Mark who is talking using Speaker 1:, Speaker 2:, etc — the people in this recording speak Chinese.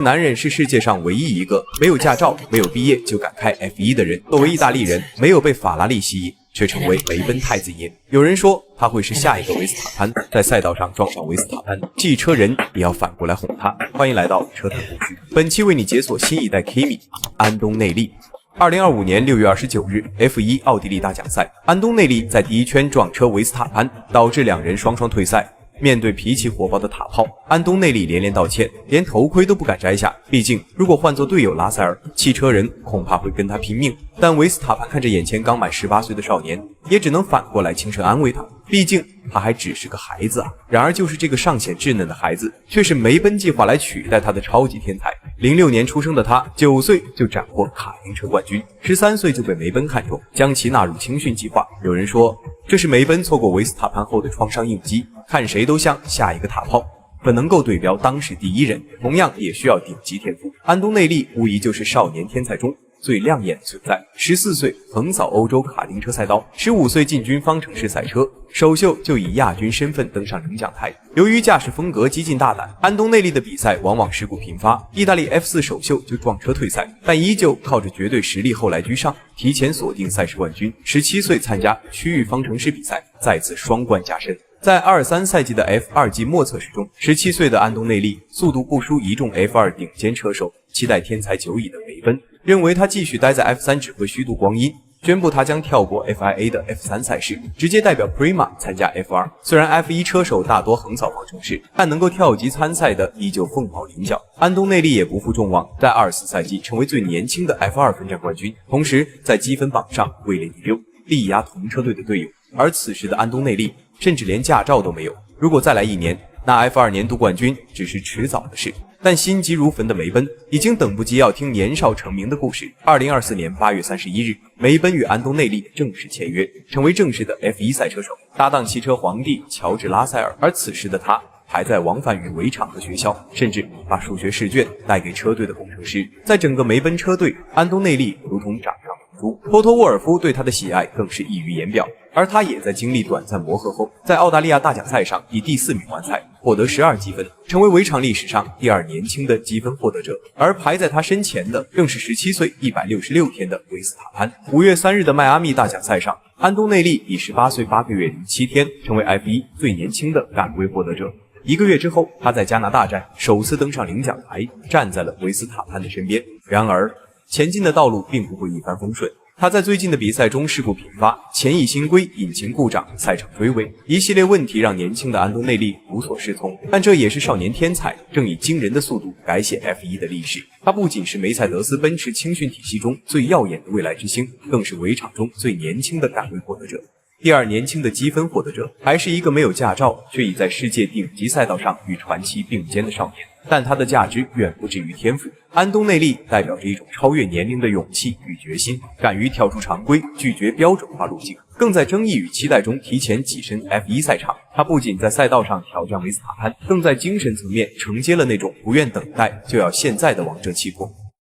Speaker 1: 男人是世界上唯一一个没有驾照、没有毕业就敢开 F1 的人。作为意大利人，没有被法拉利吸引，却成为梅奔太子爷。有人说他会是下一个维斯塔潘，在赛道上撞上维斯塔潘，汽车人也要反过来哄他。欢迎来到车坛故事，本期为你解锁新一代 Kimi 安东内利。2025年6月29日 ，F1 奥地利大奖赛，安东内利在第一圈撞车维斯塔潘，导致两人双双退赛。面对脾气火爆的塔炮，安东内利连连道歉，连头盔都不敢摘下。毕竟，如果换作队友拉塞尔，汽车人恐怕会跟他拼命。但维斯塔潘看着眼前刚满18岁的少年，也只能反过来轻声安慰他，毕竟他还只是个孩子啊。然而，就是这个尚显稚嫩的孩子，却是梅奔计划来取代他的超级天才。06年出生的他，9岁就斩获卡丁车冠军，13岁就被梅奔看中，将其纳入青训计划。有人说，这是梅奔错过维斯塔潘后的创伤应激，看谁都像下一个塔炮，可能够对标当时第一人，同样也需要顶级天赋。安东内利无疑就是少年天才中最亮眼的存在。14岁横扫欧洲卡丁车赛道，15岁进军方程式赛车，首秀就以亚军身份登上领奖台。由于驾驶风格激进大胆，安东内利的比赛往往事故频发，意大利 F4 首秀就撞车退赛，但依旧靠着绝对实力后来居上，提前锁定赛事冠军。17岁参加区域方程式比赛，再次双冠加身。在23赛季的 F2 季末测试中，17岁的安东内利速度不输一众 F2 顶尖车手，期待天才久矣的梅奔认为他继续待在 F3 只会虚度光阴，宣布他将跳过 FIA 的 F3 赛事，直接代表 Prema 参加 F2。虽然 F1 车手大多横扫方程式，但能够跳级参赛的依旧凤毛麟角。安东内利也不负众望，在24赛季成为最年轻的 F2 分站冠军，同时在积分榜上位列第6，力压同车队的队友。而此时的安东内利甚至连驾照都没有，如果再来1年，那 F2 年度冠军只是迟早的事。但心急如焚的梅奔已经等不及要听年少成名的故事。2024年8月31日，梅奔与安东内利正式签约，成为正式的 F1 赛车手，搭档汽车皇帝乔治拉塞尔。而此时的他还在往返于围场和学校，甚至把数学试卷带给车队的工程师。在整个梅奔车队，安东内利如同掌上明珠，托托沃尔夫对他的喜爱更是溢于言表。而他也在经历短暂磨合后，在澳大利亚大奖赛上以第4名完赛，获得12积分，成为围场历史上第2年轻的积分获得者。而排在他身前的更是17岁166天的维斯塔潘。5月3日的迈阿密大奖赛上，安东内利以18岁8个月07天成为 F1 最年轻的杆位获得者。1个月之后，他在加拿大站首次登上领奖台，站在了维斯塔潘的身边。然而，前进的道路并不会一帆风顺。他在最近的比赛中事故频发，前翼新规、引擎故障、赛场追尾，一系列问题让年轻的安东内利无所适从。但这也是少年天才正以惊人的速度改写 F1 的历史。他不仅是梅赛德斯奔驰青训体系中最耀眼的未来之星，更是围场中最年轻的杆位获得者。第2年轻的积分获得者，还是一个没有驾照却已在世界顶级赛道上与传奇并肩的少年。但他的价值远不止于天赋。安东内利代表着一种超越年龄的勇气与决心，敢于跳出常规，拒绝标准化路径，更在争议与期待中提前跻身 F1 赛场。他不仅在赛道上挑战维斯塔潘，更在精神层面承接了那种不愿等待就要现在的王者气魄。